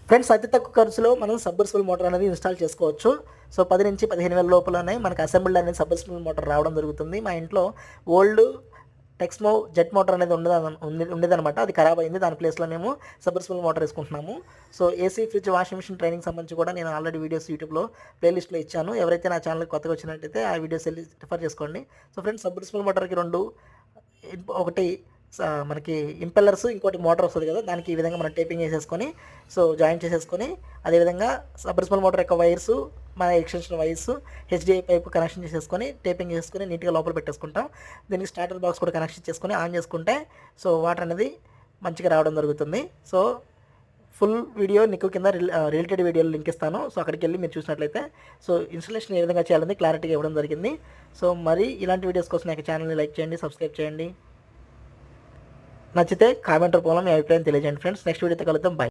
Friends అతి తక్కువ ఖర్చులో మనం సబ్మర్సిబుల్ మోటార్ అనేది ఇన్స్టాల్ చేసుకోవచ్చు. సో 10 నుంచి 15,000 లోపలనే మనకి అసెంబ్లీ అనేది సబ్మర్సిబుల్ మోటార్ రావడం జరుగుతుంది. మా ఇంట్లో ఓల్డ్ టెక్స్మో జెట్ మోటార్ అనేది ఉండేదనమాట. అది ఖరాబ్ అయింది. దాని ప్లేస్లో మేము సబ్మర్సిబుల్ మోటార్ వేసుకుంటున్నాము. So AC, fridge, washing machine training సంబంధించి కూడా నేను ఆల్రెడీ వీడియోస్ యూట్యూబ్లో ప్లేలిస్ట్లో ఇచ్చాను. ఎవరైతే నా ఛానల్కి కొత్తగా వచ్చినట్టయితే ఆ వీడియోస్ వెళ్ళి రిఫర్ చేసుకోండి. సో ఫ్రెండ్స్ సబ్మర్సిబుల్ మోటార్కి ఒకటి మనకి ఇంపెల్లర్స్, ఇంకోటి మోటార్ వస్తుంది కదా, దానికి ఈ విధంగా మనం టేపింగ్ చేసేసుకొని సో జాయింట్ చేసేసుకొని, అదేవిధంగా సబ్మర్సిబుల్ మోటార్ యొక్క వైర్స్, మన extension wires, HDI pipe connection చేసేసుకొని టేపింగ్ చేసుకొని నీట్గా లోపల పెట్టేసుకుంటాం. దీనికి స్టార్టర్ బాక్స్ కూడా కనెక్షన్ చేసుకొని ఆన్ చేసుకుంటే సో వాటర్ అనేది మంచిగా రావడం జరుగుతుంది. సో ఫుల్ వీడియో నీకు కింద రిలేటెడ్ వీడియోలు లింక్ ఇస్తాను. సో అక్కడికి వెళ్ళి మీరు చూసినట్లయితే సో ఇన్స్టలేషన్ ఏ విధంగా చేయాలని క్లారిటీగా ఇవ్వడం జరిగింది. సో మరి ఇలాంటి వీడియోస్ కోసం నాకు ఛానల్ని లైక్ చేయండి, సబ్స్క్రైబ్ చేయండి. నచ్చితే కామెంట్ రూపంలో మీ అభిప్రాయం తెలియజేయండి ఫ్రెండ్స్. నెక్స్ట్ వీడియోతో కలుద్దాం. బై.